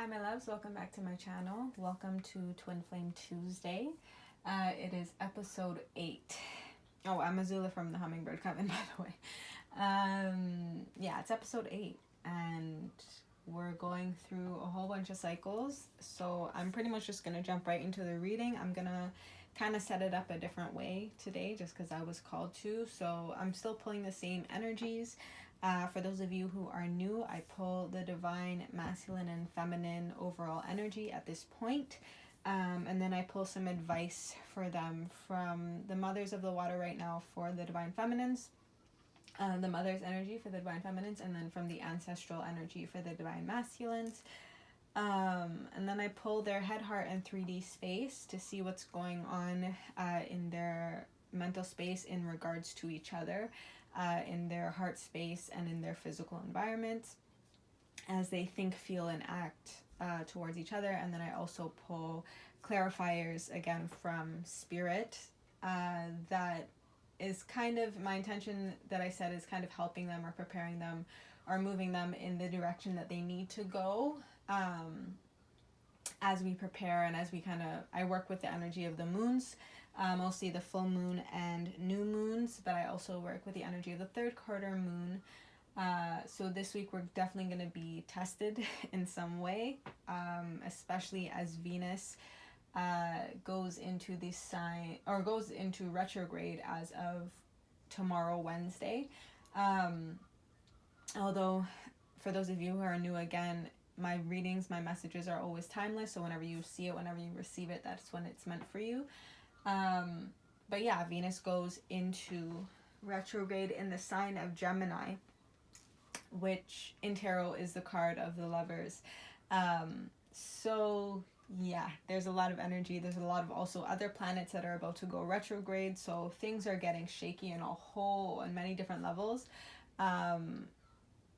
Hi my loves, welcome back to my channel. Welcome to Twinflame Tuesday. It is episode 8. Oh, I'm Azula from the Hummingbird Coven, by the way. Yeah, it's episode 8 and we're going through a whole bunch of cycles. So I'm pretty much just going to jump right into the reading. I'm going to kind of set it up a different way today just because I was called to. So I'm still pulling the same energies. For those of you who are new, I pull the divine masculine and feminine overall energy at this point. And then I pull some advice for them from the mothers of the water right now for the divine feminines, the mother's energy for the divine feminines, and then from the ancestral energy for the divine masculines. And then I pull their head, heart, and 3D space to see what's going on in their mental space in regards to each other. In their heart space and in their physical environment as they think, feel, and act towards each other. And then I also pull clarifiers again from spirit that is kind of my intention that I said is kind of helping them or preparing them or moving them in the direction that they need to go as we prepare and as we I work with the energy of the moons. Mostly the full moon and new moons, but I also work with the energy of the third quarter moon. So this week we're definitely going to be tested in some way, especially as Venus goes into the sign or goes into retrograde as of tomorrow, Wednesday. Although for those of you who are new, again, my readings, my messages are always timeless. So whenever you see it, whenever you receive it, that's when it's meant for you. But yeah, Venus goes into retrograde in the sign of Gemini, which in tarot is the card of the lovers. So yeah, there's a lot of energy. There's a lot of also other planets that are about to go retrograde. So things are getting shaky on many different levels.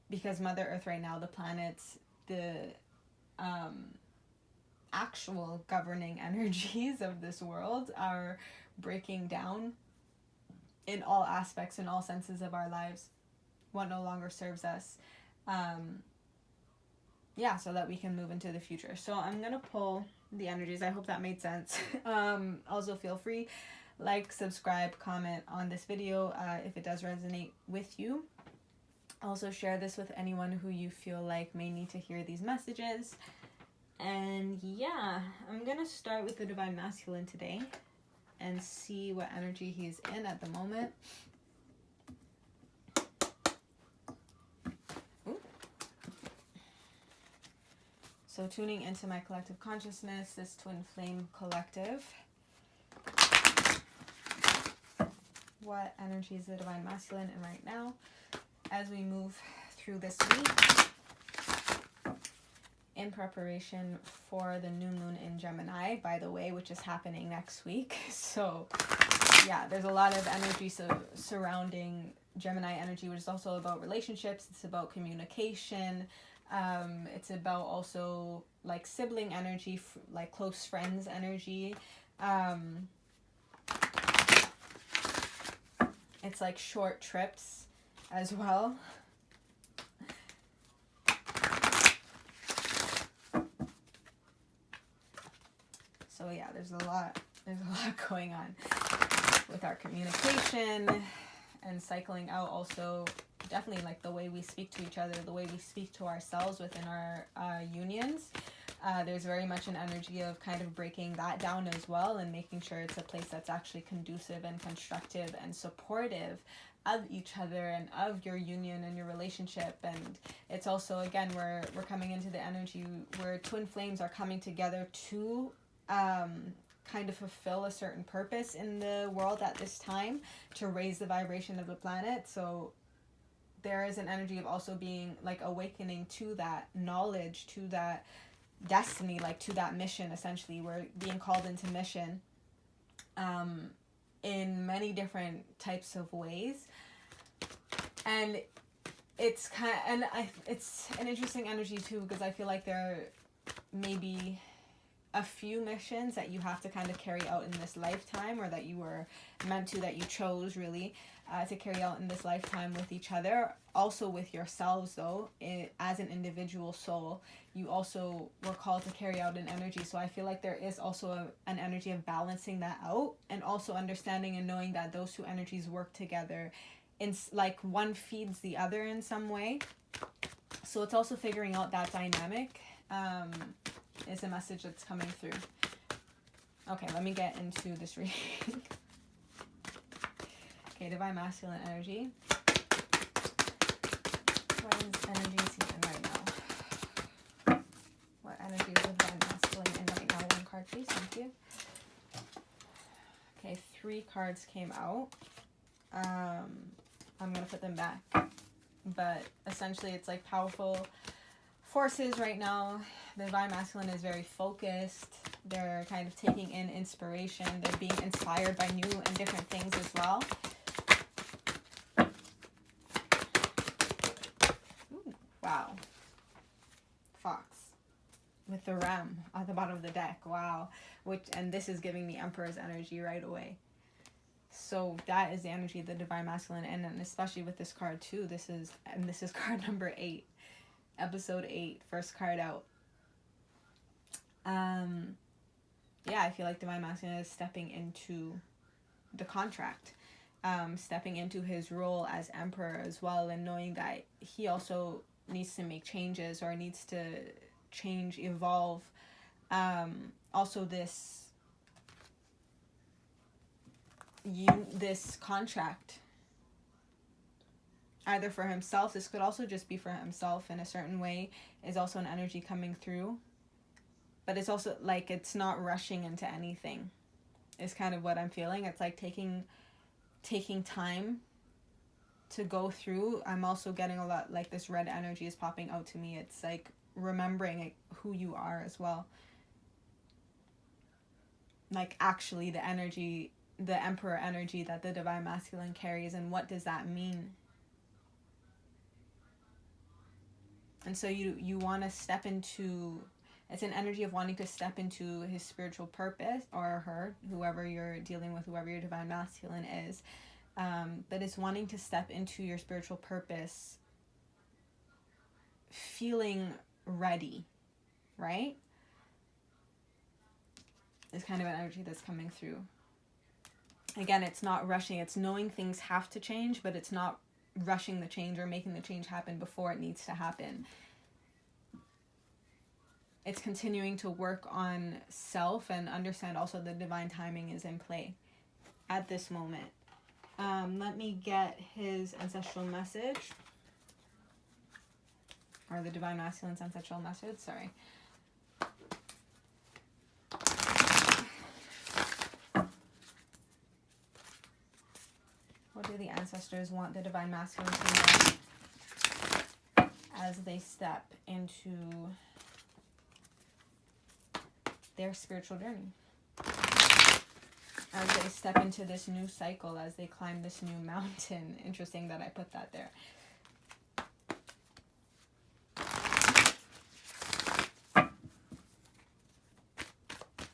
Because Mother Earth right now, the planets, the actual governing energies of this world are breaking down in all aspects, in all senses of our lives, what no longer serves us, so that we can move into the future. So I'm gonna pull the energies. I hope that made sense. Also feel free, like, subscribe, comment on this video if it does resonate with you. Also share this with anyone who you feel like may need to hear these messages. And yeah, I'm going to start with the Divine Masculine today and see what energy he's in at the moment. Ooh. So tuning into my collective consciousness, this Twin Flame collective. What energy is the Divine Masculine in right now as we move through this week? In preparation for the new moon in Gemini, by the way, which is happening next week. So yeah, there's a lot of energy surrounding Gemini energy, which is also about relationships. It's about communication. It's about also like sibling energy, like close friends energy. It's like short trips as well. So yeah, there's a lot going on with our communication and cycling out. Also, definitely like the way we speak to each other, the way we speak to ourselves within our unions. There's very much an energy of kind of breaking that down as well and making sure it's a place that's actually conducive and constructive and supportive of each other and of your union and your relationship. And it's also, again, we're coming into the energy where twin flames are coming together to kind of fulfill a certain purpose in the world at this time, to raise the vibration of the planet. So there is an energy of also being like awakening to that knowledge, to that destiny, like to that mission. Essentially, we're being called into mission in many different types of ways, and it's it's an interesting energy too, because I feel like there may be a few missions that you have to kind of carry out in this lifetime, or that you were meant to, that you chose really to carry out in this lifetime with each other. Also with yourselves though, as an individual soul, you also were called to carry out an energy. So I feel like there is also an energy of balancing that out, and also understanding and knowing that those two energies work together, in like one feeds the other in some way. So it's also figuring out that dynamic is a message that's coming through. Okay, let me get into this reading. Okay, divine masculine energy. What is energy season right now? What energy is divine masculine in right now? One card, please. Thank you. Okay, 3 cards came out. I'm going to put them back. But essentially, it's like powerful forces right now. The divine masculine is very focused. They're kind of taking in inspiration. They're being inspired by new and different things as well. Ooh, wow. Fox with the ram at the bottom of the deck. Wow. And this is giving me Emperor's energy right away. So that is the energy of the divine masculine, and especially with this card too. This is card number 8, episode 8, first card out. Yeah, I feel like divine masculine is stepping into the contract, stepping into his role as emperor as well, and knowing that he also needs to make changes, or needs to change, evolve. Also this contract, either for himself, this could also just be for himself in a certain way, is also an energy coming through. But it's also like it's not rushing into anything, is kind of what I'm feeling. It's like taking time to go through. I'm also getting a lot, like this red energy is popping out to me. It's like remembering who you are as well. Like actually the energy, the emperor energy that the divine masculine carries, and what does that mean? And so you want to step into, it's an energy of wanting to step into his spiritual purpose, or her, whoever you're dealing with, whoever your divine masculine is. But it's wanting to step into your spiritual purpose feeling ready, right? It's kind of an energy that's coming through. Again, it's not rushing. It's knowing things have to change, but it's not rushing the change or making the change happen before it needs to happen. It's continuing to work on self and understand also the divine timing is in play at this moment. Let me get his ancestral message, or the divine masculine's ancestral message, sorry. What do the ancestors want the divine masculine to know as they step into their spiritual journey? As they step into this new cycle, as they climb this new mountain. Interesting that I put that there.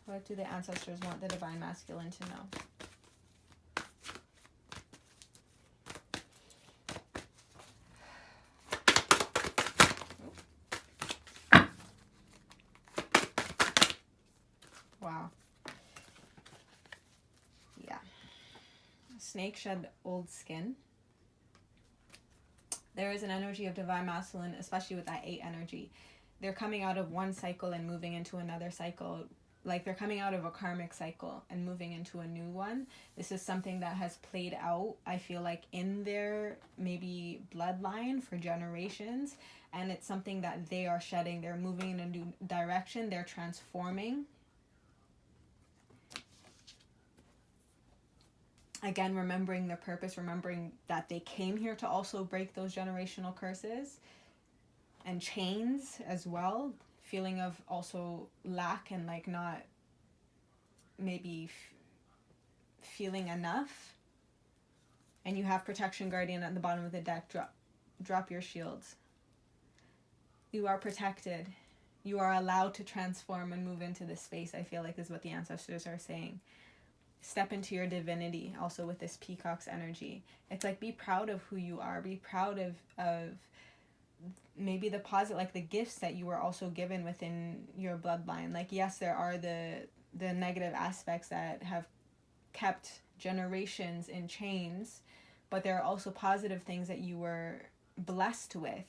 What do the ancestors want the divine masculine to know? Wow. Yeah. Snake shed old skin. There is an energy of divine masculine, especially with that 8 energy. They're coming out of one cycle and moving into another cycle. Like they're coming out of a karmic cycle and moving into a new one. This is something that has played out, I feel like, in their maybe bloodline for generations. And it's something that they are shedding. They're moving in a new direction. They're transforming. Again, remembering their purpose, remembering that they came here to also break those generational curses and chains as well. Feeling of also lack and like not maybe feeling enough. And you have protection guardian at the bottom of the deck. Drop your shields. You are protected. You are allowed to transform and move into this space, I feel like, is what the ancestors are saying. Step into your divinity, also with this peacock's energy. It's like, be proud of who you are. Be proud of maybe the positive, like the gifts that you were also given within your bloodline. Like, yes, there are the negative aspects that have kept generations in chains, but there are also positive things that you were blessed with.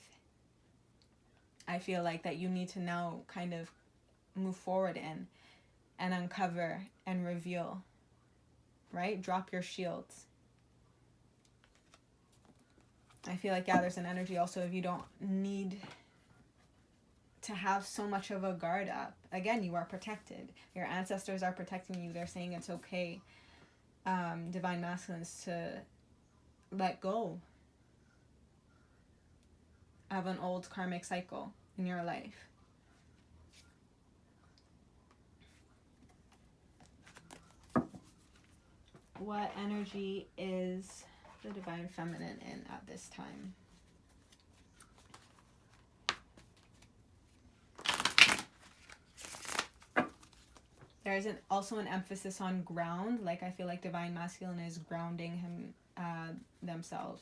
I feel like that you need to now kind of move forward in and uncover and reveal, right? Drop your shields. I feel like, yeah, there's an energy also if you don't need to have so much of a guard up. Again, you are protected. Your ancestors are protecting you. They're saying it's okay, divine masculines, to let go of an old karmic cycle in your life. What energy is the divine feminine in at this time? There is also an emphasis on ground. Like, I feel like divine masculine is grounding themselves.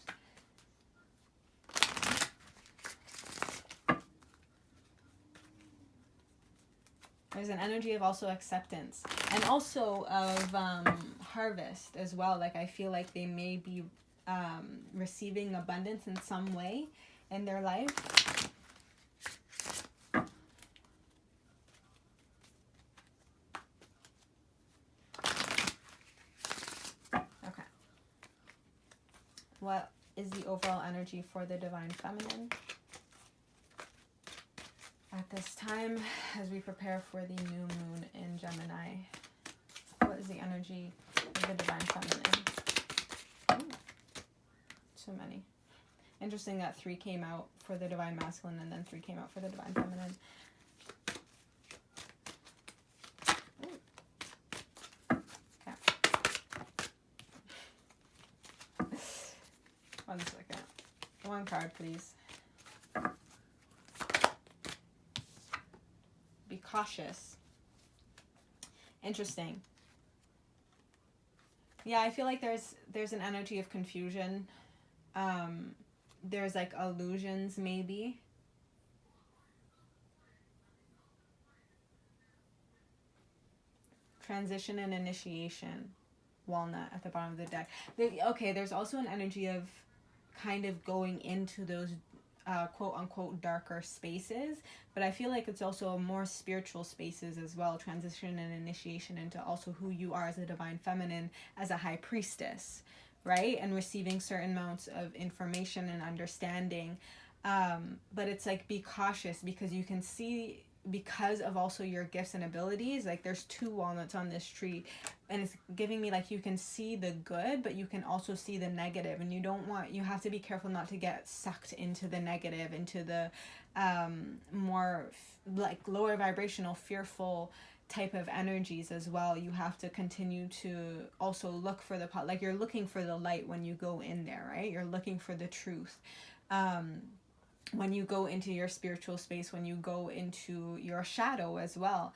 There's an energy of also acceptance and also of harvest as well. Like, I feel like they may be receiving abundance in some way in their life. Okay. What is the overall energy for the divine feminine at this time as we prepare for the new moon in Gemini? What is the energy of the divine feminine? Ooh, so many. Interesting that 3 came out for the divine masculine and then 3 came out for the divine feminine. Okay. 1 second. 1 card, please. Be cautious. Interesting. Yeah, I feel like there's an energy of confusion. There's like illusions maybe. Transition and initiation. Walnut at the bottom of the deck. Okay, there's also an energy of kind of going into those quote unquote darker spaces, but I feel like it's also more spiritual spaces as well. Transition and initiation into also who you are as a divine feminine, as a high priestess, right? And receiving certain amounts of information and understanding. But it's like, be cautious, because you can see, because of also your gifts and abilities, like there's 2 walnuts on this tree, and it's giving me like you can see the good, but you can also see the negative, and you have to be careful not to get sucked into the negative, into the more like lower vibrational, fearful type of energies as well. You have to continue to also look for the like you're looking for the light when you go in there, right? You're looking for the truth. When you go into your spiritual space, when you go into your shadow as well,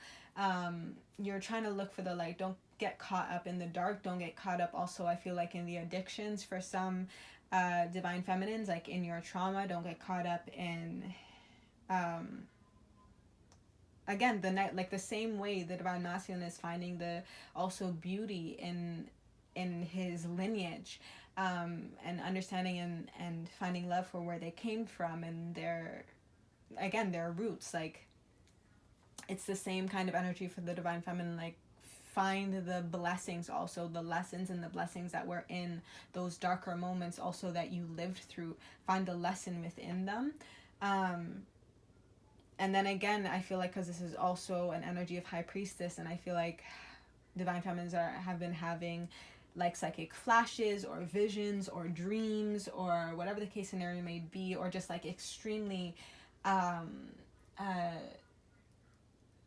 you're trying to look for the light. Don't get caught up in the dark. Don't get caught up also, I feel like, in the addictions for some divine feminines, like in your trauma. Don't get caught up in again, like the same way the divine masculine is finding the also beauty in his lineage, and understanding and finding love for where they came from and their roots. Like, it's the same kind of energy for the divine feminine. Like, find the blessings, also the lessons and the blessings that were in those darker moments also that you lived through. Find the lesson within them. And then again, I feel like, because this is also an energy of high priestess, and I feel like divine feminines have been having like psychic flashes or visions or dreams or whatever the case scenario may be, or just like extremely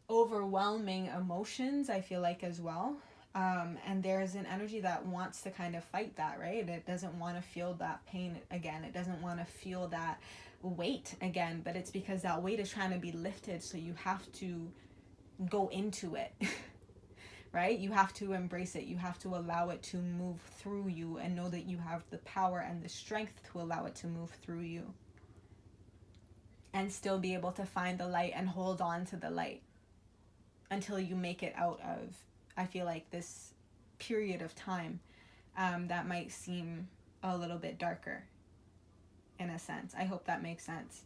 overwhelming emotions, I feel like, as well. And there's an energy that wants to kind of fight that, right? It doesn't want to feel that pain again. It doesn't want to feel that weight again, but it's because that weight is trying to be lifted, so you have to go into it. Right? You have to embrace it. You have to allow it to move through you and know that you have the power and the strength to allow it to move through you. And still be able to find the light and hold on to the light until you make it out of, I feel like, this period of time that might seem a little bit darker in a sense. I hope that makes sense.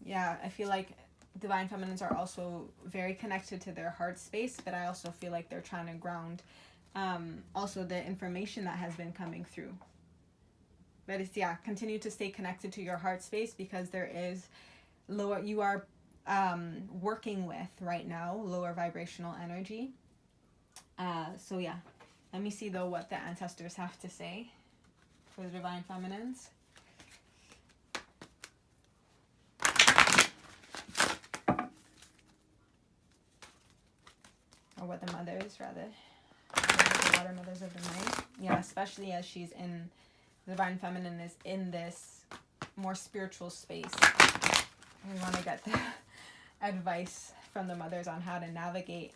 Yeah, I feel like divine feminines are also very connected to their heart space, but I also feel like they're trying to ground also the information that has been coming through. But it's, yeah, continue to stay connected to your heart space, because there is lower, you are working with right now lower vibrational energy. So yeah, let me see though what the ancestors have to say for the divine feminines. Or what the mothers, rather. The water mothers of the night. Yeah, especially as she's in, the divine feminine is in this more spiritual space. We want to get the advice from the mothers on how to navigate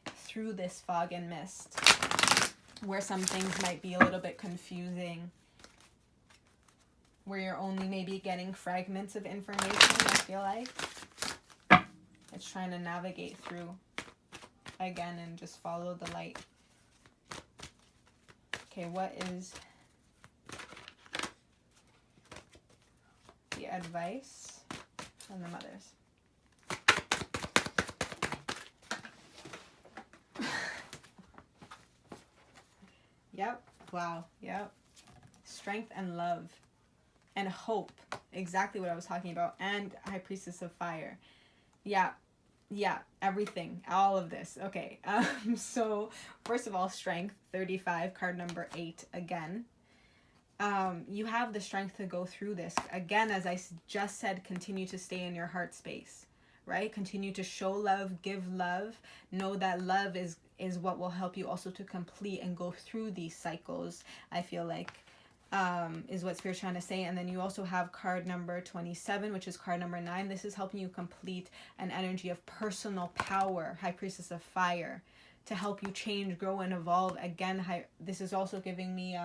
through this fog and mist, where some things might be a little bit confusing, where you're only maybe getting fragments of information. I feel like it's trying to navigate through again and just follow the light. Okay, what is the advice from the mothers? Yep. Wow. Yep. Strength and love and hope. Exactly what I was talking about. And High Priestess of Fire. Yeah. Yeah. Everything. All of this. Okay. So first of all, strength. 35. Card number 8 again. You have the strength to go through this. Again, as I just said, continue to stay in your heart space. Right? Continue to show love, give love. Know that love is what will help you also to complete and go through these cycles, I feel like, is what Spirit's trying to say. And then you also have card number 27, which is card number 9. This is helping you complete an energy of personal power, High Priestess of Fire, to help you change, grow, and evolve. Again, this is also giving me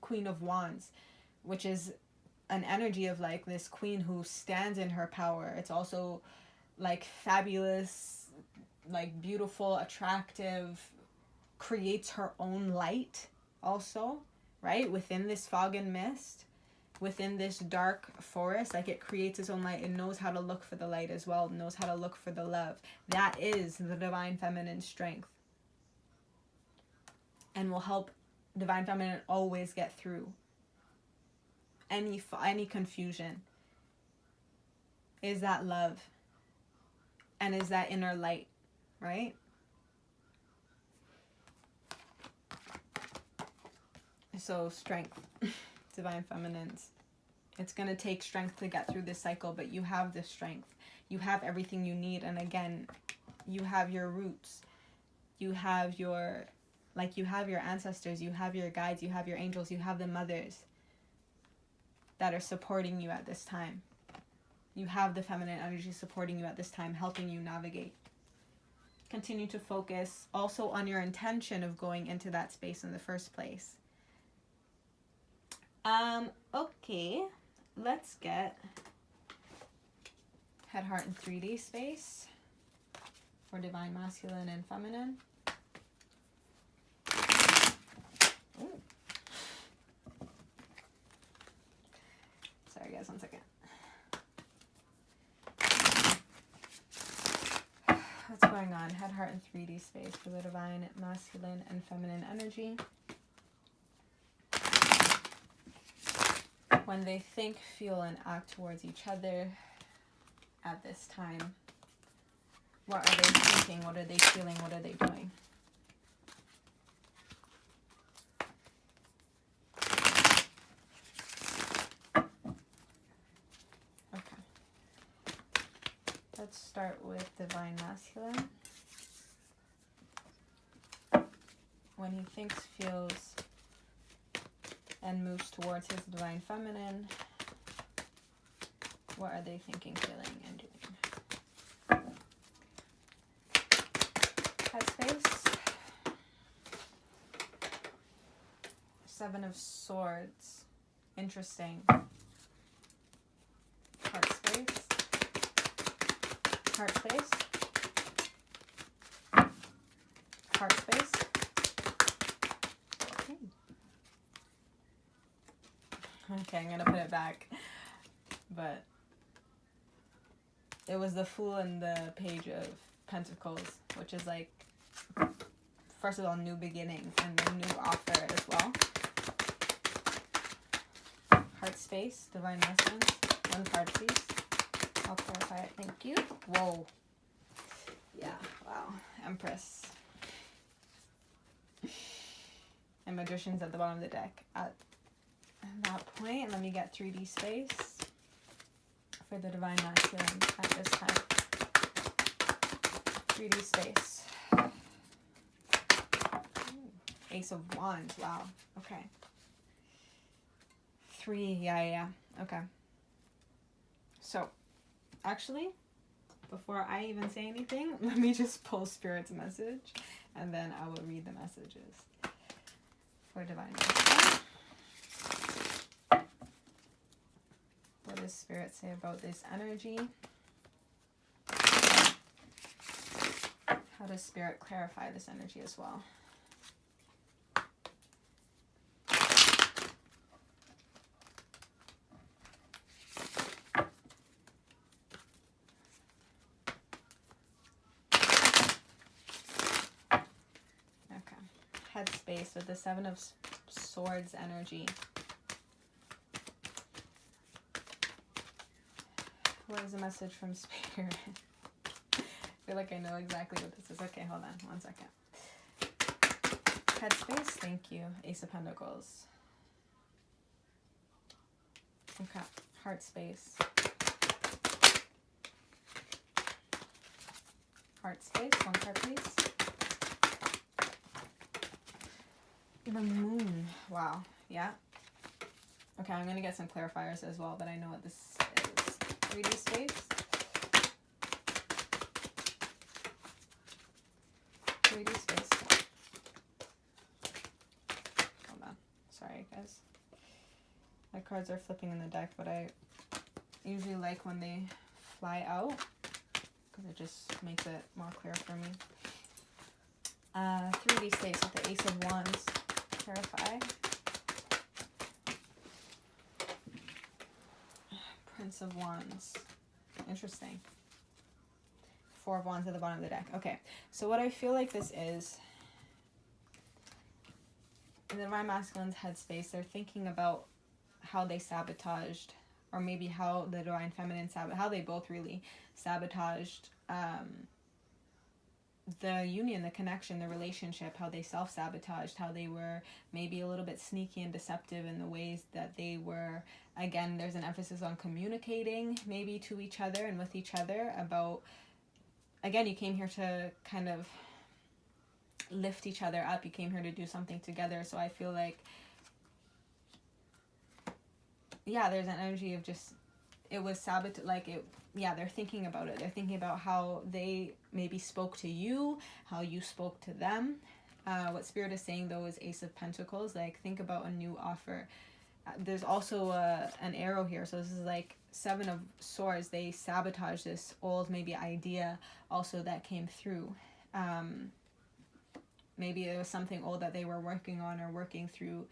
Queen of Wands, which is an energy of like this queen who stands in her power. It's also like fabulous, like beautiful, attractive, creates her own light also, right? Within this fog and mist, within this dark forest, like it creates its own light. It knows how to look for the light as well, knows how to look for the love. That is the divine feminine strength, and will help divine feminine always get through any confusion. Is that love and is that inner light, right? So strength, divine feminines. It's going to take strength to get through this cycle, but you have the strength. You have everything you need. And again, you have your roots. You have your ancestors, you have your guides, you have your angels, you have the mothers that are supporting you at this time. You have the feminine energy supporting you at this time, helping you navigate. Continue to focus also on your intention of going into that space in the first place. Okay, let's get head, heart, and 3D space for divine masculine and feminine. Ooh. Sorry guys, 1 second. What's going on? Head, heart, and 3D space for the divine masculine and feminine energy. When they think, feel, and act towards each other at this time, what are they thinking? What are they feeling? What are they doing? Okay. Let's start with divine masculine. when he thinks, feels, and moves towards his divine feminine, what are they thinking, feeling, and doing? Headspace. Seven of Swords. Interesting. Heart space. Heart space. Heart space. Okay, I'm gonna put it back. But it was the Fool and the Page of Pentacles, which is like, first of all, new beginning and a new offer as well. Heart space, divine masculine. One card, please. I'll clarify it. Thank you. Whoa. Yeah. Wow. Empress. And Magician's at the bottom of the deck. At that point, let me get 3D space for the divine masculine at this time. 3D space. Ooh. Ace of Wands. Wow. Okay. 3. Yeah. Okay. So, actually, before I even say anything, let me just pull Spirit's message, and then I will read the messages for divine masculine. What does Spirit say about this energy? How does Spirit clarify this energy as well? Okay. Headspace with the Seven of Swords energy. What is the message from Spirit? I feel like I know exactly what this is. Okay, hold on 1 second. Headspace, thank you. Ace of Pentacles. Okay, heart space. Heart space, 1 card please. The Moon. Wow, yeah. Okay, I'm going to get some clarifiers as well, but I know what this is. 3D space. 3D space. Hold on. Sorry, guys. My cards are flipping in the deck, but I usually like when they fly out because it just makes it more clear for me. 3D space with the Ace of Wands. Clarify. Prince of Wands. Interesting. 4 of Wands at the bottom of the deck. Okay, so what I feel like this is, in the divine masculine's headspace, they're thinking about how they sabotaged, or maybe how the divine feminine how they both really sabotaged the union, the connection, the relationship, how they self-sabotaged, how they were maybe a little bit sneaky and deceptive in the ways that they were. Again, there's an emphasis on communicating maybe to each other and with each other about, again, you came here to kind of lift each other up. You came here to do something together. So I feel like, yeah, there's an energy of just, it was they're thinking about it. They're thinking about how they maybe spoke to you, how you spoke to them. What Spirit is saying, though, is Ace of Pentacles. Like, think about a new offer. There's also an arrow here. So this is like 7 of Swords. They sabotage this old maybe idea also that came through. Maybe it was something old that they were working on or working through.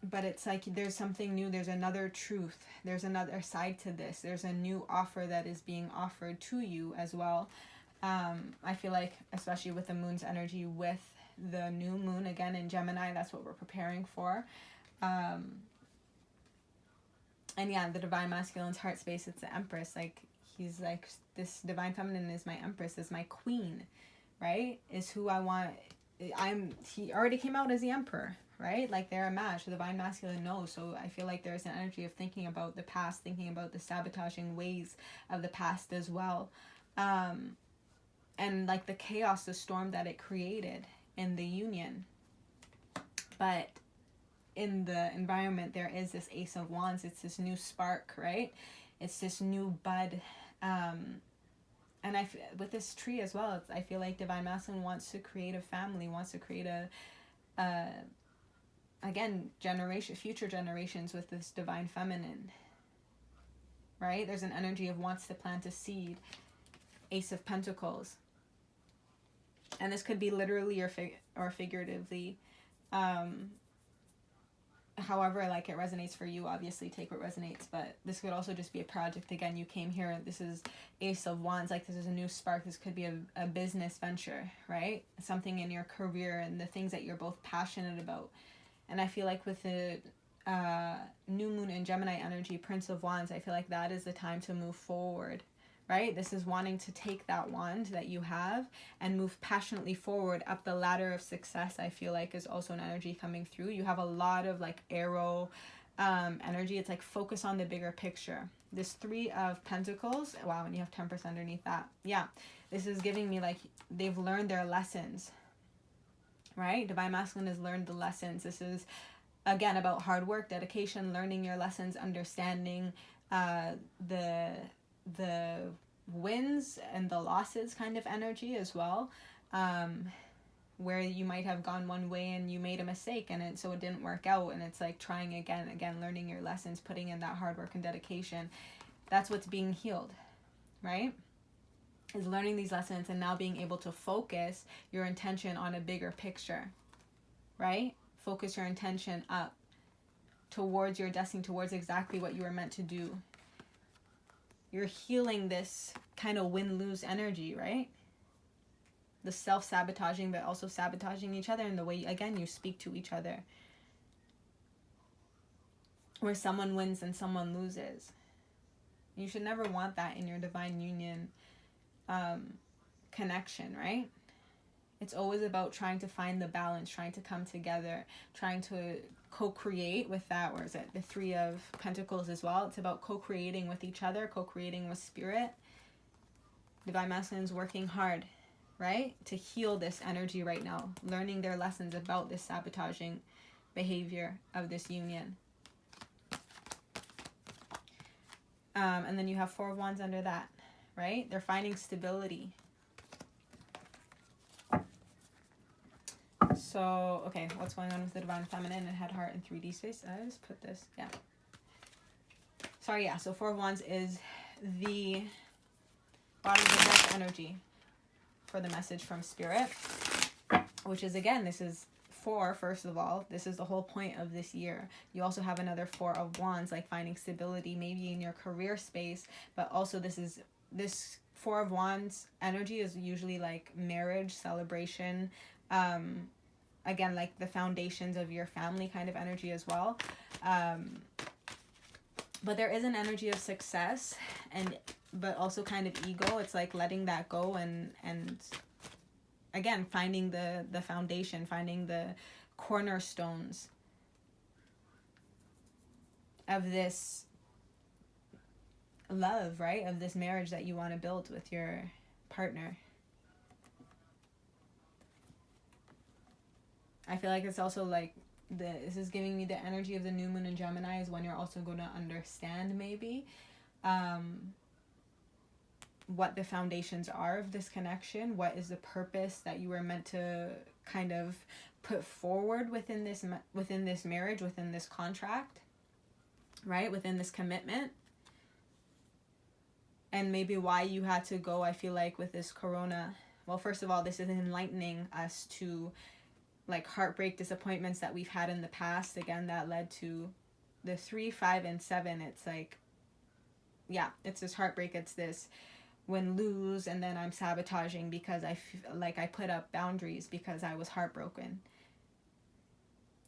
But it's like there's something new. There's another truth. There's another side to this. There's a new offer that is being offered to you as well. I feel like, especially with the moon's energy, with the new moon again in Gemini, that's what we're preparing for. And yeah, the divine masculine's heart space, it's the Empress. Like, he's like, this divine feminine is my Empress, is my queen, right? Is who I want. He already came out as the Emperor, right? Like, they're a match. The divine masculine knows. So I feel like there's an energy of thinking about the past, thinking about the sabotaging ways of the past as well. and like the chaos, the storm that it created in the union. But in the environment, there is this Ace of Wands. It's this new spark, right? It's this new bud. And with this tree as well, I feel like Divine Masculine wants to create a family, wants to create again, future generations with this Divine Feminine, right? There's an energy of wants to plant a seed. Ace of Pentacles. And this could be literally or figuratively. However, like, it resonates for you, obviously take what resonates, but this could also just be a project. Again, you came here, this is Ace of Wands, like this is a new spark. This could be a business venture, right? Something in your career and the things that you're both passionate about. And I feel like with the new moon in Gemini energy, Prince of Wands, I feel like that is the time to move forward, right? This is wanting to take that wand that you have and move passionately forward up the ladder of success. I feel like is also an energy coming through. You have a lot of like arrow energy. It's like focus on the bigger picture. This 3 of Pentacles, wow, and you have Temperance underneath that. Yeah, this is giving me like they've learned their lessons, right? Divine Masculine has learned the lessons. This is, again, about hard work, dedication, learning your lessons, understanding the wins and the losses kind of energy as well, where you might have gone one way and you made a mistake and so it didn't work out, and it's like trying again, learning your lessons, putting in that hard work and dedication. That's what's being healed, right? Is learning these lessons and now being able to focus your intention on a bigger picture, right? Focus your intention up towards your destiny, towards exactly what you were meant to do. You're healing this kind of win-lose energy, right? The self-sabotaging, but also sabotaging each other in the way, again, you speak to each other. Where someone wins and someone loses. You should never want that in your divine union connection, right? It's always about trying to find the balance, trying to come together, trying to co-create with that. Or is it the 3 of Pentacles as well? It's about co-creating with each other, co-creating with spirit. Divine Masculine is working hard, right, to heal this energy right now, learning their lessons about this sabotaging behavior of this union. And then you have 4 of Wands under that, right? They're finding stability. So, okay, what's going on with the Divine Feminine and Head, Heart, and 3D space? I just put this, yeah. Sorry, yeah, so 4 of Wands is the bottom of the deck energy for the message from Spirit, which is, again, this is 4, first of all. This is the whole point of this year. You also have another 4 of Wands, like finding stability maybe in your career space, but also this 4 of Wands energy is usually like marriage, celebration, again, like the foundations of your family kind of energy as well. But there is an energy of success but also kind of ego. It's like letting that go and again, finding the foundation, finding the cornerstones of this love, right? Of this marriage that you want to build with your partner. I feel like it's also like this is giving me the energy of the new moon in Gemini is when you're also going to understand maybe what the foundations are of this connection. What is the purpose that you were meant to kind of put forward within this marriage, within this contract, right? Within this commitment. And maybe why you had to go, I feel like, with this corona. Well, first of all, this is enlightening us to like heartbreak, disappointments that we've had in the past, again, that led to the 3, 5, and 7. It's like, yeah, it's this heartbreak, it's this win-lose, and then I'm sabotaging because I feel like I put up boundaries because I was heartbroken.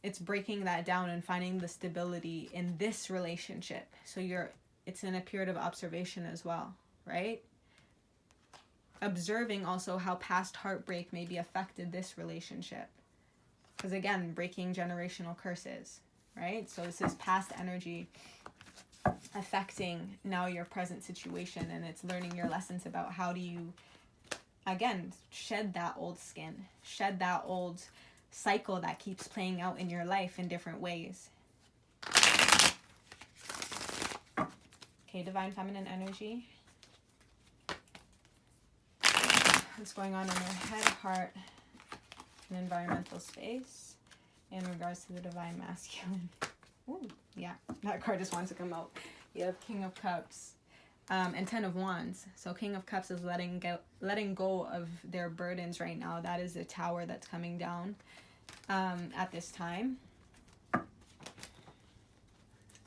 It's breaking that down and finding the stability in this relationship. So it's in a period of observation as well, right? Observing also how past heartbreak maybe affected this relationship. Because again, breaking generational curses, right? So this is past energy affecting now your present situation, and it's learning your lessons about how do you again, shed that old skin, shed that old cycle that keeps playing out in your life in different ways. Okay, divine feminine energy. What's going on in your head, heart, and environmental space in regards to the divine masculine? Ooh, yeah, that card just wants to come out. You have King of Cups and 10 of Wands. So King of Cups is letting go of their burdens right now. That is the tower that's coming down at this time.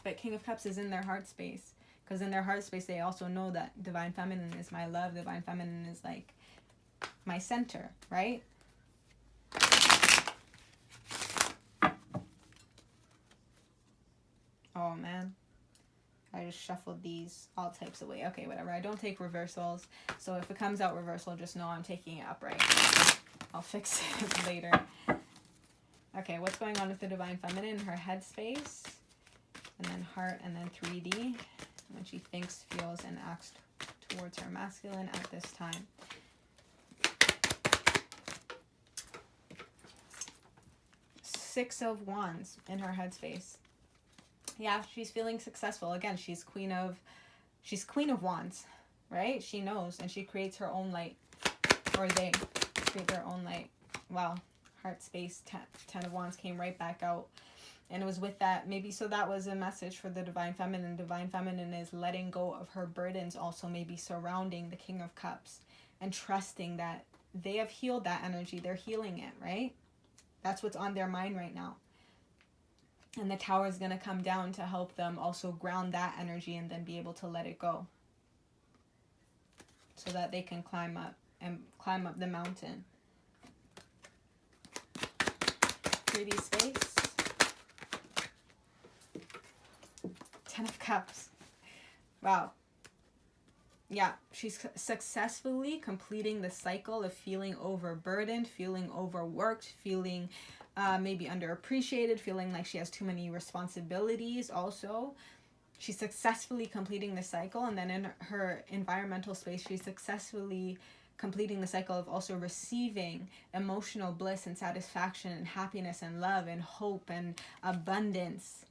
But King of Cups is in their heart space. Because in their heart space, they also know that divine feminine is my love. Divine feminine is like my center, right? Oh, man. I just shuffled these all types away. Okay, whatever. I don't take reversals. So if it comes out reversal, just know I'm taking it upright. I'll fix it later. Okay, what's going on with the divine feminine? Her head space. And then heart, and then 3D. When she thinks, feels, and acts towards her masculine at this time. Six of Wands in her headspace. Yeah, she's feeling successful. Again, she's queen of Wands, right? She knows, and she creates her own light, or they create their own light. Wow, heart space, 10 of Wands came right back out. And it was with that, maybe, so that was a message for the divine feminine. Divine feminine is letting go of her burdens, also maybe surrounding the King of Cups and trusting that they have healed that energy. They're healing it, right? That's what's on their mind right now. And the tower is going to come down to help them also ground that energy and then be able to let it go. So that they can climb up the mountain. 3D space. 10 of Cups. Wow. Yeah, she's successfully completing the cycle of feeling overburdened, feeling overworked, feeling maybe underappreciated, feeling like she has too many responsibilities also. She's successfully completing the cycle, and then in her environmental space, she's successfully completing the cycle of also receiving emotional bliss and satisfaction and happiness and love and hope and abundance.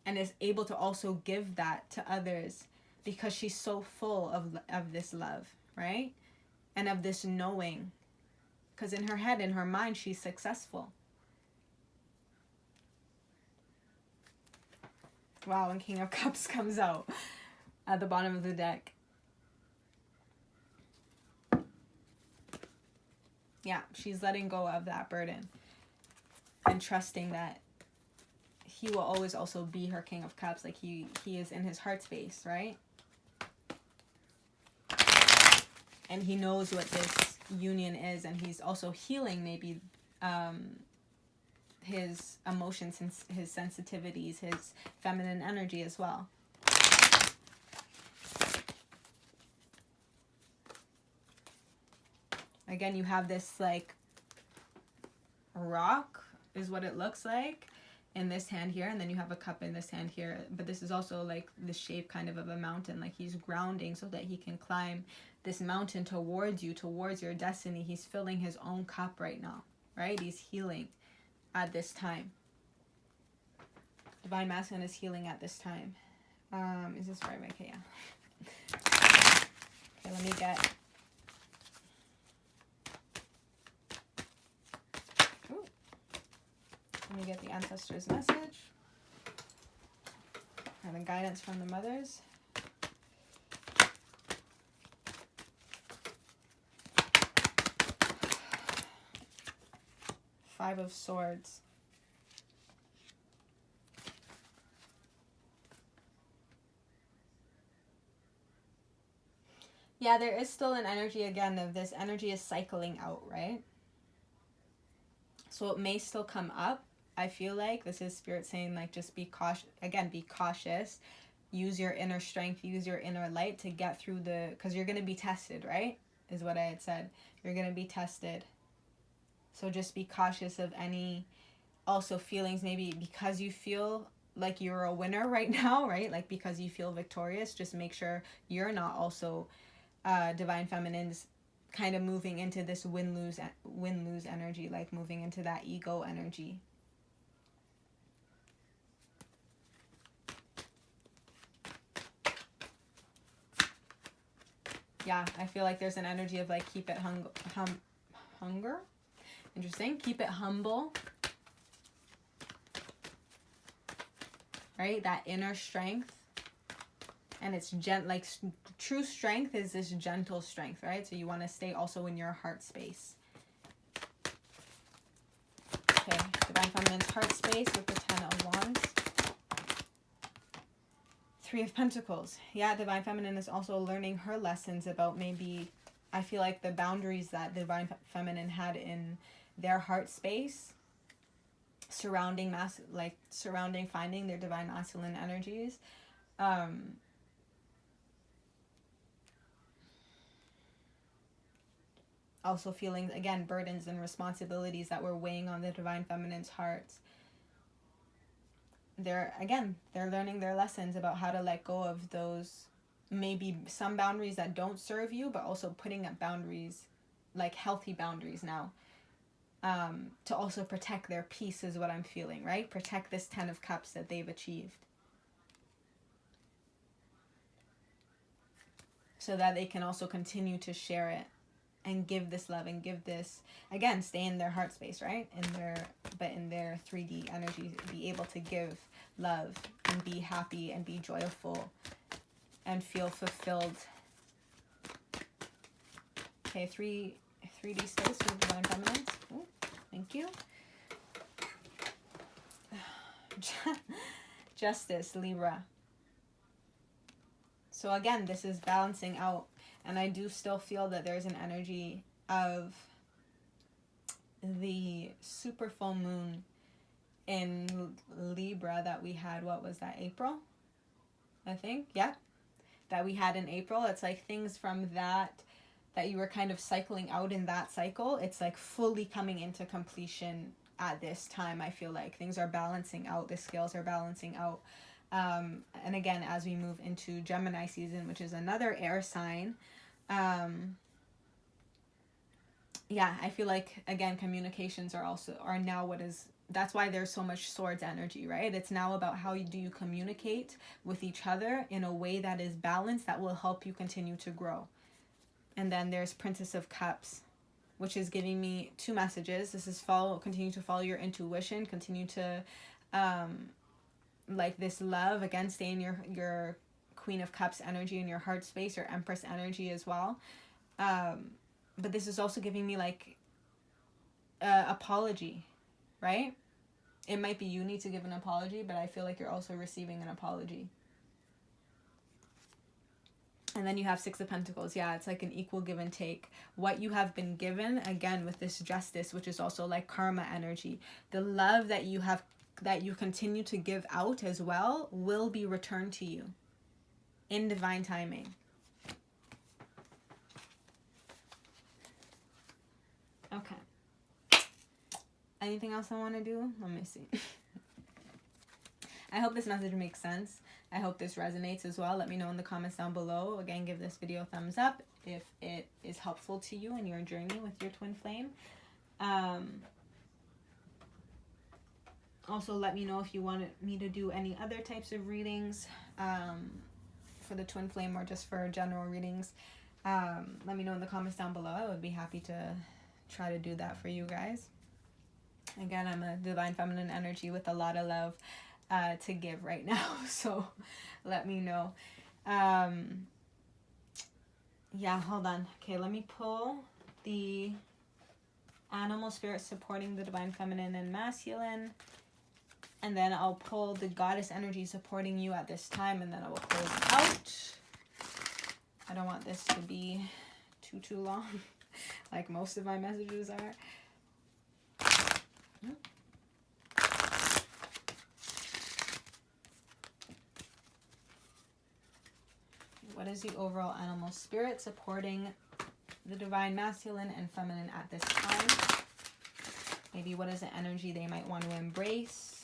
And is able to also give that to others because she's so full of this love, right? And of this knowing. Because in her head, in her mind, she's successful. Wow, and King of Cups comes out at the bottom of the deck. Yeah, she's letting go of that burden and trusting that he will always also be her King of Cups. Like he is in his heart space, right? And he knows what this union is, and he's also healing maybe his emotions, his sensitivities, his feminine energy as well. Again, you have this like rock is what it looks like in this hand here, and then you have a cup in this hand here, but this is also like the shape kind of a mountain. Like he's grounding so that he can climb this mountain towards you, towards your destiny. He's filling his own cup right now, right? He's healing at this time. Divine masculine is healing at this time. Is this right? Okay, yeah. Okay, let me get the ancestors' message and the guidance from the mothers. Five of Swords. Yeah, there is still an energy again of this energy is cycling out, right? So it may still come up. I feel like this is spirit saying like just be cautious. Again, be cautious. Use your inner strength. Use your inner light to get through because you're going to be tested, right? Is what I had said. You're going to be tested. So just be cautious of any also feelings, maybe because you feel like you're a winner right now, right? Like because you feel victorious, just make sure you're not also divine feminine's kind of moving into this win-lose energy, like moving into that ego energy. Yeah, I feel like there's an energy of like keep it hunger. Interesting. Keep it humble. Right? That inner strength. And it's like true strength is this gentle strength, right? So you want to stay also in your heart space. Okay, divine feminine's heart space with the 10 of Wands. 3 of Pentacles. Yeah, divine feminine is also learning her lessons about maybe, I feel like the boundaries that divine feminine had in their heart space surrounding finding their divine masculine energies. Also feeling, again, burdens and responsibilities that were weighing on the divine feminine's hearts. They're learning their lessons about how to let go of those, maybe some boundaries that don't serve you, but also putting up boundaries, like healthy boundaries now, to also protect their peace is what I'm feeling, right? Protect this 10 of Cups that they've achieved, so that they can also continue to share it and give this love and give this, again, stay in their heart space, right? In their 3D energy, be able to give love and be happy and be joyful and feel fulfilled. Okay, 3D space for divine feminines. Ooh, thank you. Justice, Libra. So again, this is balancing out. And I do still feel that there's an energy of the super full moon in Libra that we had, what was that, April? I think, yeah. That we had in April. It's like things from that you were kind of cycling out in that cycle. It's like fully coming into completion at this time. I feel like things are balancing out. The scales are balancing out. And again, as we move into Gemini season, which is another air sign, yeah, I feel like, again, communications are now that's why there's so much swords energy, right? It's now about how do you communicate with each other in a way that is balanced, that will help you continue to grow. And then there's Princess of Cups, which is giving me 2 messages. This is continue to follow your intuition, continue to, like this love, again, stay in your Queen of Cups energy in your heart space, your Empress energy as well. But this is also giving me like apology, right? It might be you need to give an apology, but I feel like you're also receiving an apology. And then you have 6 of Pentacles. Yeah, it's like an equal give and take. What you have been given, again, with this Justice, which is also like karma energy. The love that you continue to give out as well will be returned to you in divine timing. Okay. Anything else I want to do? Let me see. I hope this message makes sense. I hope this resonates as well. Let me know in the comments down below. Again, give this video a thumbs up if it is helpful to you in your journey with your twin flame. Also, let me know if you want me to do any other types of readings for the twin flame or just for general readings. Let me know in the comments down below. I would be happy to try to do that for you guys. Again, I'm a divine feminine energy with a lot of love to give right now, so let me know. Yeah, hold on. Okay, let me pull the animal spirit supporting the divine feminine and masculine, and then I'll pull the goddess energy supporting you at this time, and then I will close out. I don't want this to be too long like most of my messages are. What is the overall animal spirit supporting the divine masculine and feminine at this time? Maybe what is the energy they might want to embrace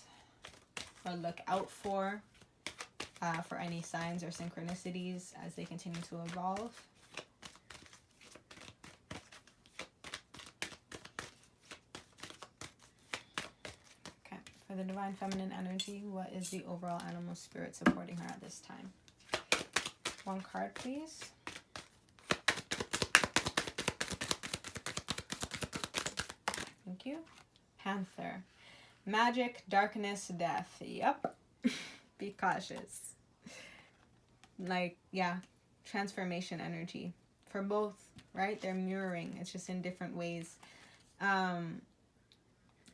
or look out for any signs or synchronicities as they continue to evolve. the divine feminine energy. What is the overall animal spirit supporting her at this time? One card, please. Thank you. Panther. Magic, darkness, death. Yep. Be cautious. Like, yeah, transformation energy. For both, right? They're mirroring. It's just in different ways.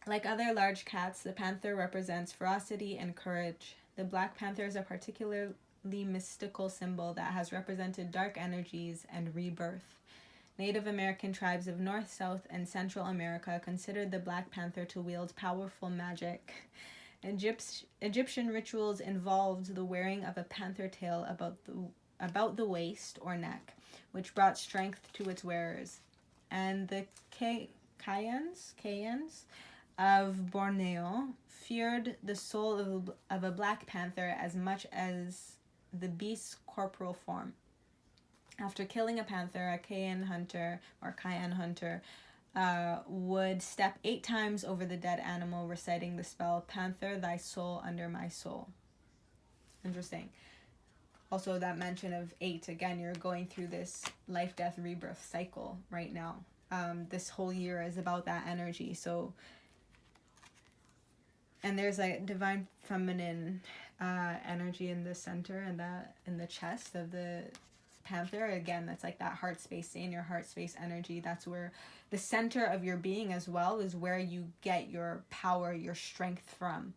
Like other large cats, the panther represents ferocity and courage. The Black Panther is a particularly mystical symbol that has represented dark energies and rebirth. Native American tribes of North, South, and Central America considered the Black Panther to wield powerful magic. Egyptian rituals involved the wearing of a panther tail about the waist or neck, which brought strength to its wearers. And the Kayans of Borneo feared the soul of a black panther as much as the beast's corporal form. After killing a panther, a Kayan hunter would step 8 times over the dead animal, reciting the spell, "Panther, thy soul under my soul." Interesting. Also, that mention of 8, again, you're going through this life, death, rebirth cycle right now. This whole year is about that energy. So, and there's like divine feminine energy in the center and in the chest of the panther. Again, that's like that heart space. Stay in your heart space energy. That's where the center of your being as well is where you get your power, your strength from.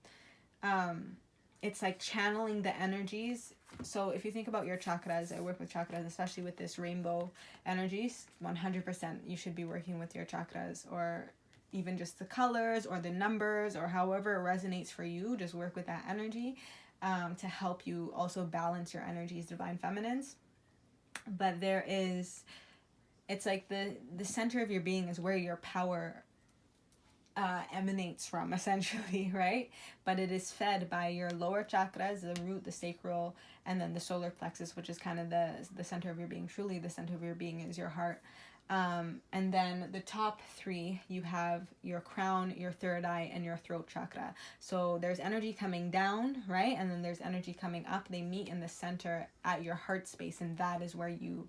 It's like channeling the energies. So if you think about your chakras, I work with chakras, especially with this rainbow energies, 100% you should be working with your chakras, or even just the colors or the numbers or however it resonates for you. Just work with that energy to help you also balance your energies, divine feminines. But it's like the center of your being is where your power emanates from, essentially, right? But it is fed by your lower chakras, the root, the sacral, and then the solar plexus, which is kind of the center of your being. Truly, the center of your being is your heart. And then the top 3, you have your crown, your third eye, and your throat chakra. So there's energy coming down, right? And then there's energy coming up. They meet in the center at your heart space, and that is where you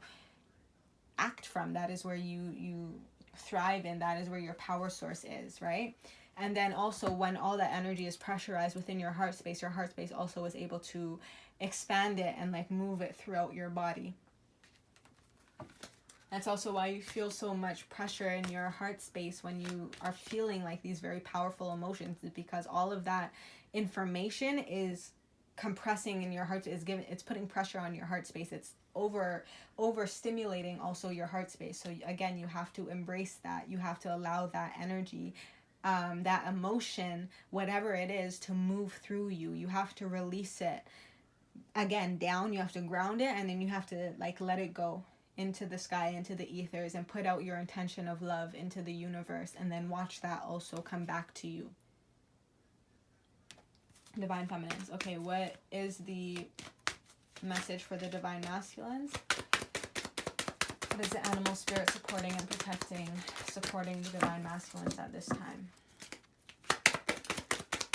act from. That is where you thrive in. That is where your power source is, right? And then also when all that energy is pressurized within your heart space also is able to expand it and like move it throughout your body. That's also why you feel so much pressure in your heart space when you are feeling like these very powerful emotions, is because all of that information is compressing in your heart. It's putting pressure on your heart space. It's over stimulating also your heart space. So again, you have to embrace that. You have to allow that energy, that emotion, whatever it is, to move through you. You have to release it again down. You have to ground it, and then you have to like let it go into the sky, into the ethers, and put out your intention of love into the universe, and then watch that also come back to you. Divine feminines. Okay, what is the message for the divine masculines? What is the animal spirit supporting and supporting the divine masculines at this time?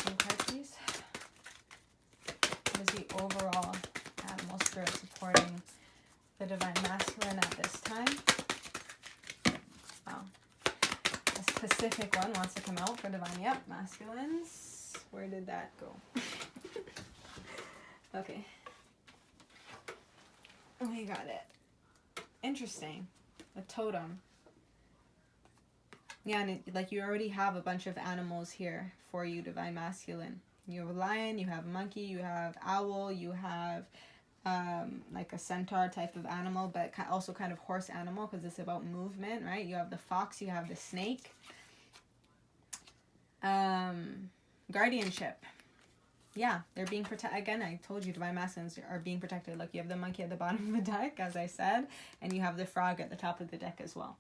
Okay, please. What is the overall animal spirit supporting the divine masculine at this time? Wow. A specific one wants to come out for divine, yep, masculines. Where did that go? Okay. We got it. Interesting. A totem. Yeah, and like you already have a bunch of animals here for you, divine masculine. You have a lion, you have a monkey, you have owl, you have like a centaur type of animal, but also kind of horse animal because it's about movement, right? You have the fox, you have the snake. Guardianship. Yeah, they're being protected. Again, I told you divine masculines are being protected. Look, you have the monkey at the bottom of the deck, as I said, and you have the frog at the top of the deck as well.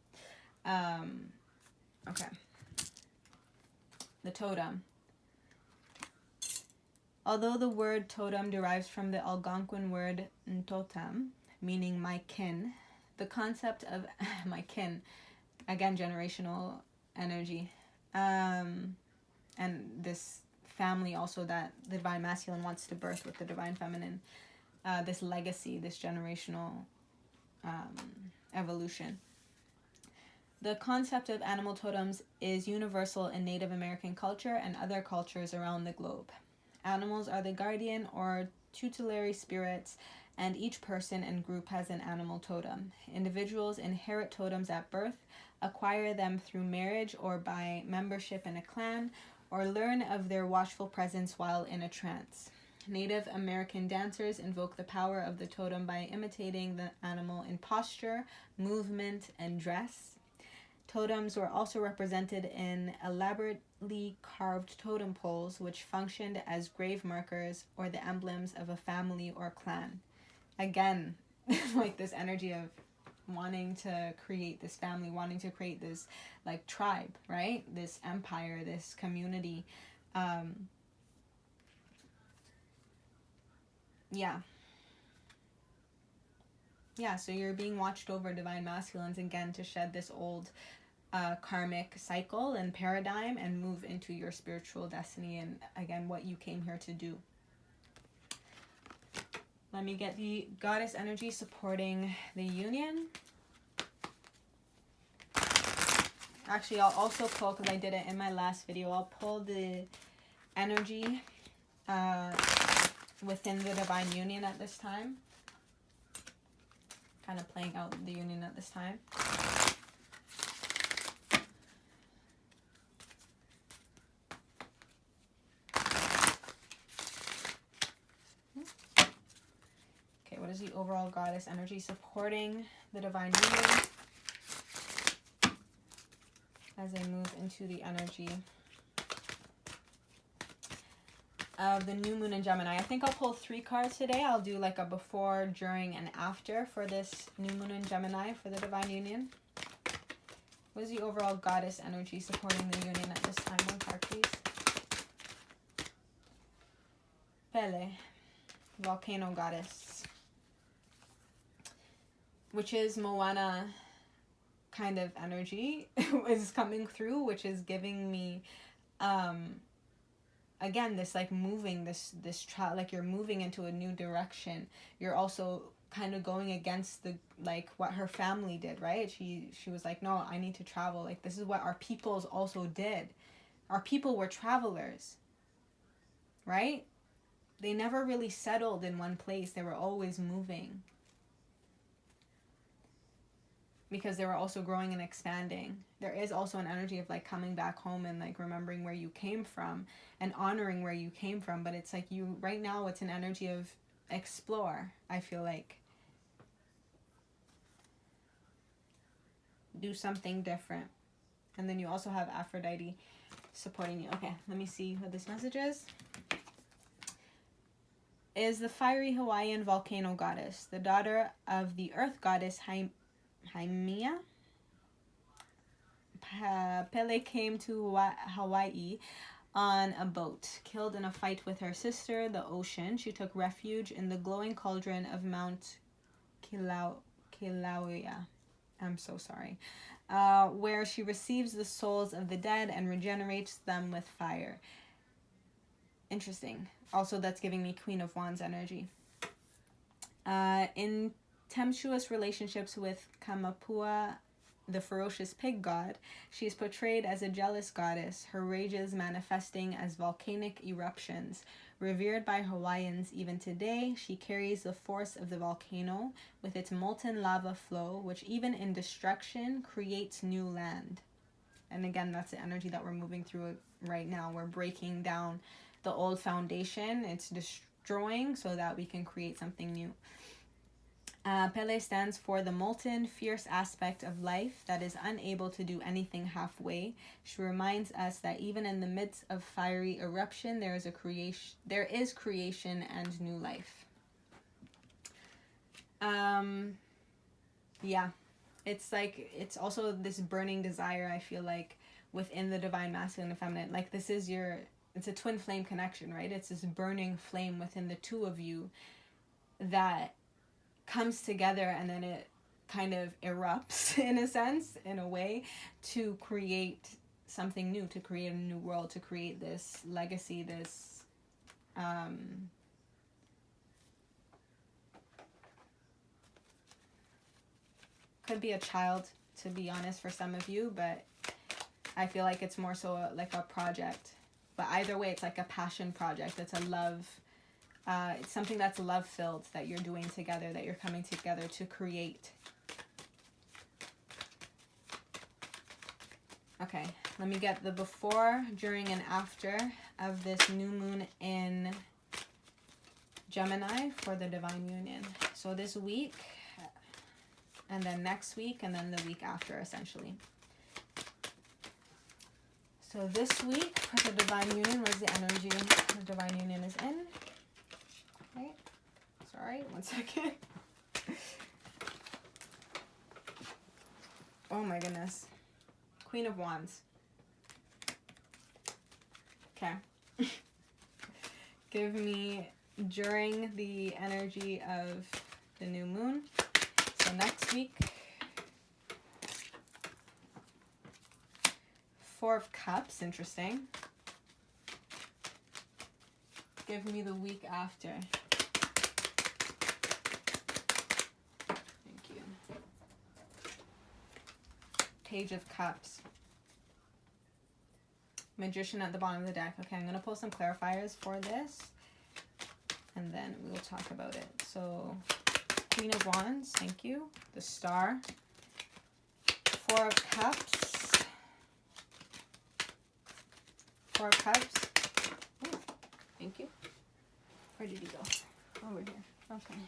Okay. The totem. Although the word totem derives from the Algonquin word totem, meaning my kin, the concept of my kin, again, generational energy, and this family also that the divine masculine wants to birth with the divine feminine. This legacy, this generational evolution. The concept of animal totems is universal in Native American culture and other cultures around the globe. Animals are the guardian or tutelary spirits, and each person and group has an animal totem. Individuals inherit totems at birth, acquire them through marriage or by membership in a clan, or learn of their watchful presence while in a trance. Native American dancers invoke the power of the totem by imitating the animal in posture, movement, and dress. Totems were also represented in elaborately carved totem poles, which functioned as grave markers or the emblems of a family or clan. Again, like this energy of wanting to create this family, wanting to create this like tribe, right? This empire, this community. Yeah, so you're being watched over, divine masculines, again, to shed this old karmic cycle and paradigm and move into your spiritual destiny and, again, what you came here to do. Let me get the goddess energy supporting the union. Actually, I'll also pull, because I did it in my last video, I'll pull the energy within the divine union at this time. Kind of playing out the union at this time. Okay, what is the overall goddess energy supporting the divine union as I move into the energy of the new moon in Gemini? I think I'll pull 3 cards today. I'll do like a before, during, and after for this new moon in Gemini for the divine union. What is the overall goddess energy supporting the union at this time? 1 card, please. Pele, volcano goddess, which is Moana kind of energy is coming through, which is giving me again, this like moving, this like you're moving into a new direction. You're also kind of going against the, like what her family did, right? She was like, no, I need to travel. Like, this is what our peoples also did. Our people were travelers, right? They never really settled in one place. They were always moving, because they were also growing and expanding. There is also an energy of like coming back home and like remembering where you came from and honoring where you came from. But it's like you, right now, it's an energy of explore, I feel like. Do something different. And then you also have Aphrodite supporting you. Okay, let me see what this message is. Is the fiery Hawaiian volcano goddess, the daughter of the earth goddess Haimea. Pele came to Hawaii on a boat. Killed in a fight with her sister, the ocean, she took refuge in the glowing cauldron of Mount Kilauea. I'm so sorry. Where she receives the souls of the dead and regenerates them with fire. Interesting. Also, that's giving me Queen of Wands energy. In tempestuous relationships with Kamapua, the ferocious pig god, she is portrayed as a jealous goddess, her rages manifesting as volcanic eruptions. Revered by Hawaiians even today, she carries the force of the volcano with its molten lava flow, which even in destruction creates new land. And again, that's the energy that we're moving through right now. We're breaking down the old foundation. It's destroying so that we can create something new. Pele stands for the molten, fierce aspect of life that is unable to do anything halfway. She reminds us that even in the midst of fiery eruption, there is creation and new life. Yeah, it's like, it's also this burning desire, I feel like, within the divine masculine and feminine. Like, this is it's a twin flame connection, right? It's this burning flame within the two of you that comes together, and then it kind of erupts in a sense, in a way, to create something new, to create a new world, to create this legacy, this could be a child, to be honest, for some of you, but I feel like it's more so like a project. But either way, it's like a passion project. It's a love, it's something that's love filled that you're doing together, that you're coming together to create. Okay, let me get the before, during, and after of this new moon in Gemini for the divine union. So this week, and then next week, and then the week after, essentially. So this week for the divine union was the energy the divine union is in. Okay, sorry, 1 second. Oh my goodness. Queen of Wands. Okay. Give me during the energy of the new moon. So next week. 4 of Cups, interesting. Give me the week after. Thank you. Page of Cups. Magician at the bottom of the deck. Okay, I'm going to pull some clarifiers for this, and then we'll talk about it. So, Queen of Wands, thank you. The Star. 4 of Cups. 4 of Cups. Oh, thank you. Where did he go? Over here. Okay.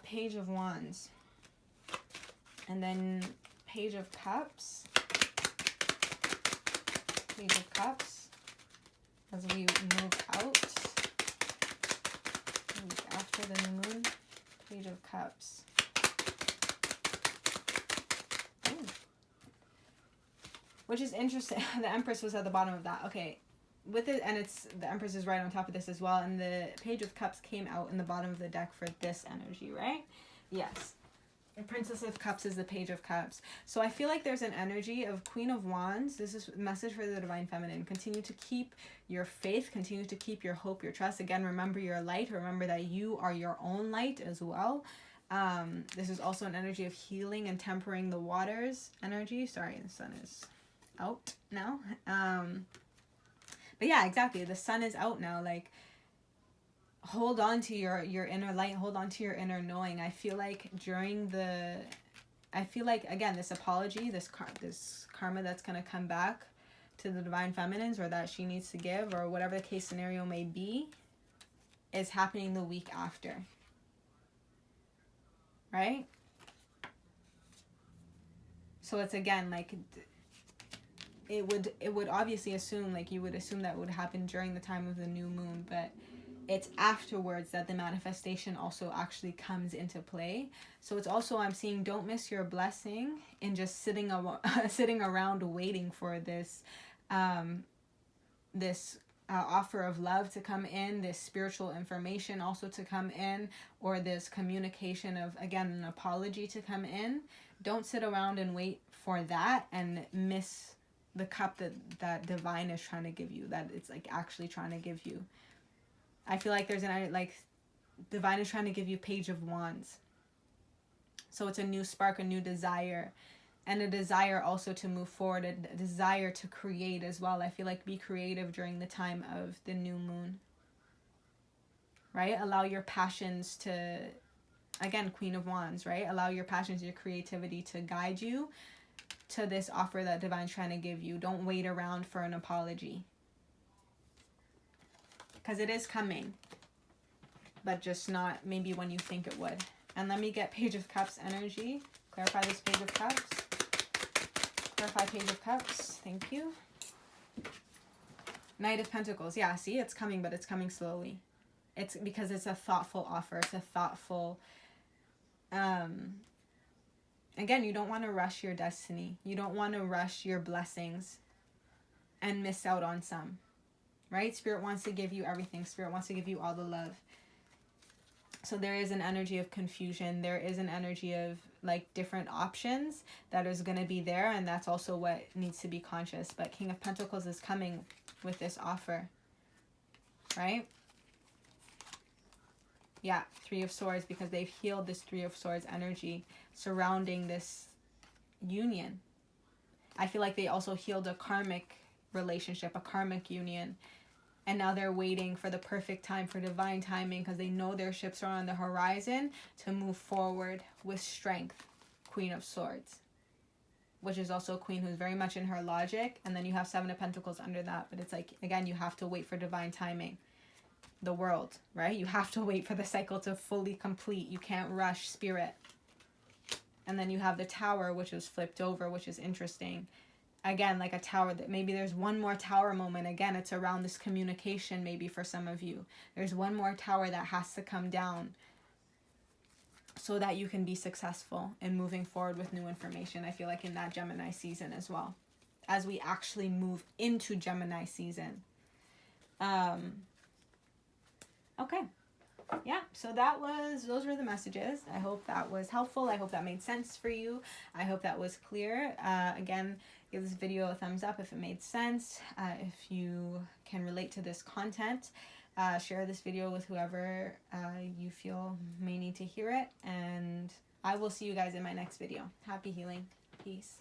Page of Wands. And then Page of Cups. Page of Cups. As we move out. After the new moon. Page of Cups. Ooh. Which is interesting. The Empress was at the bottom of that. Okay. With it, and it's the Empress is right on top of this as well. And the Page of Cups came out in the bottom of the deck for this energy, right? Yes. The Princess of Cups is the Page of Cups. So I feel like there's an energy of Queen of Wands. This is a message for the Divine Feminine. Continue to keep your faith. Continue to keep your hope, your trust. Again, remember your light. Remember that you are your own light as well. This is also an energy of healing and tempering the waters energy. Sorry, the sun is out now. But yeah, exactly. The sun is out now. Like, hold on to your inner light. Hold on to your inner knowing. I feel like again, this apology, this karma that's going to come back to the Divine Feminines, or that she needs to give, or whatever the case scenario may be, is happening the week after. Right? So it's again, like, it would obviously assume, like, you would assume that would happen during the time of the new moon, but it's afterwards that the manifestation also actually comes into play. So it's also, I'm seeing, don't miss your blessing in just sitting around waiting for this offer of love to come in, this spiritual information also to come in, or this communication of, again, an apology to come in. Don't sit around and wait for that and miss the cup that divine is trying to give you, that it's like actually trying to give you. I feel like there's divine is trying to give you Page of Wands. So it's a new spark, a new desire, and a desire also to move forward, a desire to create as well. I feel like be creative during the time of the new moon. Right? Allow your passions to, again, Queen of Wands, right? Allow your passions, your creativity to guide you to this offer that divine's trying to give you. Don't wait around for an apology. Because it is coming, but just not maybe when you think it would. And let me get Page of Cups energy. Clarify this Page of Cups. Clarify Page of Cups. Thank you. Knight of Pentacles. Yeah, see, it's coming, but it's coming slowly. It's because it's a thoughtful offer. It's a thoughtful... Again, you don't want to rush your destiny. You don't want to rush your blessings and miss out on some. Right? Spirit wants to give you everything. Spirit wants to give you all the love. So there is an energy of confusion. There is an energy of like different options that is going to be there, and that's also what needs to be conscious. But King of Pentacles is coming with this offer, right? Yeah, Three of Swords, because they've healed this Three of Swords energy surrounding this union. I feel like they also healed a karmic relationship, a karmic union. And now they're waiting for the perfect time, for divine timing, because they know their ships are on the horizon to move forward with strength. Queen of Swords, which is also a queen who's very much in her logic. And then you have Seven of Pentacles under that. But it's like, again, you have to wait for divine timing. The World, right? You have to wait for the cycle to fully complete. You can't rush Spirit. And then you have the Tower, which was flipped over, which is interesting. Again, like a tower, that maybe there's one more tower moment. Again, it's around this communication, maybe for some of you. There's one more tower that has to come down so that you can be successful in moving forward with new information. I feel like in that Gemini season as well, as we actually move into Gemini season. Okay. Yeah, so those were the messages. I hope that was helpful. I hope that made sense for you. I hope that was clear. Again, give this video a thumbs up if it made sense. If you can relate to this content, share this video with whoever you feel may need to hear it. And I will see you guys in my next video. Happy healing. Peace.